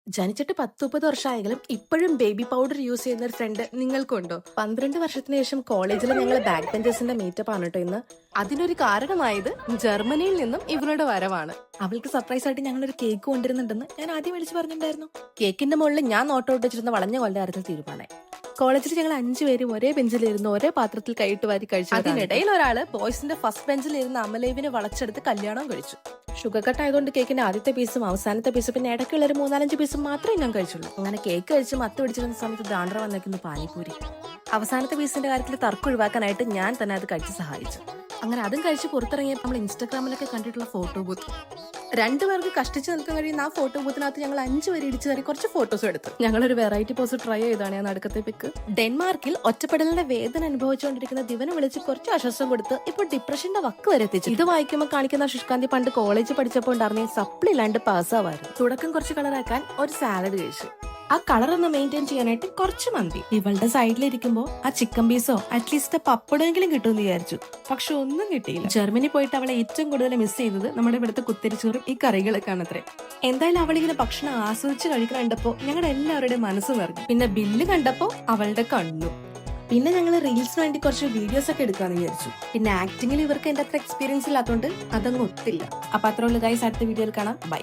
ജനിച്ചിട്ട് 10-30 വർഷമായെങ്കിലും ഇപ്പോഴും baby powder use ചെയ്യുന്ന ഒരു ഫ്രണ്ട് നിങ്ങൾക്കുണ്ടോ? 12 വർഷത്തിന് ശേഷം കോളേജിൽ ഞങ്ങൾ ബാക്ക് ബെഞ്ചേഴ്സിന്റെ മീറ്റപ്പ് ആണ് കേട്ടോ ഇന്ന്. അതിനൊരു കാരണമായത് ജർമ്മനിയിൽ നിന്നും ഇവളുടെ വരവാണ്. അവൾക്ക് സർപ്രൈസ് ആയിട്ട് ഞങ്ങൾ ഒരു കേക്ക് കൊണ്ടിരുന്നുണ്ടെന്ന് ഞാൻ ആദ്യം വിളിച്ചു പറഞ്ഞിട്ടുണ്ടായിരുന്നു. കേക്കിന്റെ മുകളിൽ ഞാൻ നോട്ടൗട്ട് വെച്ചിരുന്ന വളഞ്ഞ കൊല്ലം കാര്യത്തിൽ തീരുമാനമായി. കോളേജിൽ ഞങ്ങൾ 5 പേരും ഒരേ ബെഞ്ചിലിരുന്ന് ഒരേ പാത്രത്തിൽ കൈയിട്ട് വാരി കഴിച്ചു. അതിനിടയിൽ ഒരാള് ബോയ്സിന്റെ ഫസ്റ്റ് ബെഞ്ചിലിരുന്ന് അമലേവിനെ വളച്ചെടുത്ത് കല്യാണം കഴിച്ചു. ഷുഗർ കട്ട് ആയതുകൊണ്ട് കേക്കിന്റെ ആദ്യത്തെ പീസും അവസാനത്തെ പീസും പിന്നെ ഇടയ്ക്കുള്ള ഒരു 3-4 പീസും മാത്രമേ ഞാൻ കഴിച്ചുള്ളൂ. അങ്ങനെ കേക്ക് കഴിച്ച് മത്ത് പിടിച്ചിരുന്ന സമയത്ത് ദാണ്ഡ്ര വന്നേക്കുന്നു പാനിപൂരി. അവസാനത്തെ പീസിന്റെ കാര്യത്തിൽ തർക്കം ഒഴിവാക്കാനായിട്ട് ഞാൻ തന്നെ അത് കഴിച്ച് സഹായിച്ചു. അങ്ങനെ അതും കഴിച്ച് പുറത്തിറങ്ങിയപ്പോൾ നമ്മൾ ഇൻസ്റ്റാഗ്രാമിലൊക്കെ കണ്ടിട്ടുള്ള ഫോട്ടോ ബൂത്ത്. 2 പേർക്ക് കഷ്ടിച്ച് നിൽക്കാൻ കഴിയുന്ന ആ ഫോട്ടോ ബൂത്തിനകത്ത് ഞങ്ങൾ 5 പേര് ഇടിച്ചു കയറി കുറച്ച് ഫോട്ടോസ് എടുത്തു. ഞങ്ങളൊരു വെറൈറ്റി പോസ് ട്രൈ ചെയ്താണ് ഞാൻ അടുക്കത്തെ പിക്ക്. ഡെൻമാർക്കിൽ ഒറ്റപ്പെടലിന്റെ വേദന അനുഭവിച്ചുകൊണ്ടിരിക്കുന്ന ദിവനെ വിളിച്ച് കുറച്ച് ആശ്വാസം കൊടുത്ത് ഇപ്പോൾ ഡിപ്രഷന്റെ വക്ക് വരെ എത്തിച്ചു. ഇത് വായിക്കുമ്പോൾ കാണിക്കുന്ന ശുഷ്കാന്തി പണ്ട് കോളേജ് പഠിച്ചപ്പോൾ ഉണ്ടായിരുന്ന സപ്ലി ഇല്ലാണ്ട് പാസ്സാവായിരുന്നു. തുടക്കം കുറച്ച് കളറാക്കാൻ ഒരു സാലഡ് കഴിച്ചു. ആ കളർ ഒന്ന് മെയിൻറ്റെയിൻ ചെയ്യാനായിട്ട് കുറച്ച് മന്തി. ഇവളുടെ സൈഡിലിരിക്കുമ്പോ ആ ചിക്കൻ പീസോ അറ്റ്ലീസ്റ്റ് പപ്പടെങ്കിലും കിട്ടുമെന്ന് വിചാരിച്ചു. പക്ഷെ ഒന്നും കിട്ടിയില്ല. ജർമ്മനി പോയിട്ട് അവളെ ഏറ്റവും കൂടുതൽ മിസ് ചെയ്യുന്നത് നമ്മുടെ ഇവിടുത്തെ കുത്തിരിച്ചോറും ഈ കറികളൊക്കെയാണ് അത്രേ. എന്തായാലും അവളിങ്ങനെ ഭക്ഷണം ആസ്വദിച്ച് കഴിക്കാൻ കണ്ടപ്പോ ഞങ്ങളുടെ എല്ലാവരുടെയും മനസ്സ് നിറഞ്ഞു. പിന്നെ ബില്ല് കണ്ടപ്പോ അവളുടെ കണ്ണു. പിന്നെ ഞങ്ങൾ റീൽസിന് വേണ്ടി കുറച്ച് വീഡിയോസ് ഒക്കെ എടുക്കാന്ന് വിചാരിച്ചു. പിന്നെ ആക്ടിങ്ങിൽ ഇവർക്ക് എന്റെ അത്ര എക്സ്പീരിയൻസ് ഇല്ലാത്തതുകൊണ്ട് അതങ്ങ് ഒത്തില്ല. അപ്പൊ അത്രയുള്ള ഗൈസ്, അടുത്ത വീഡിയോയിൽ കാണാം. ബൈ.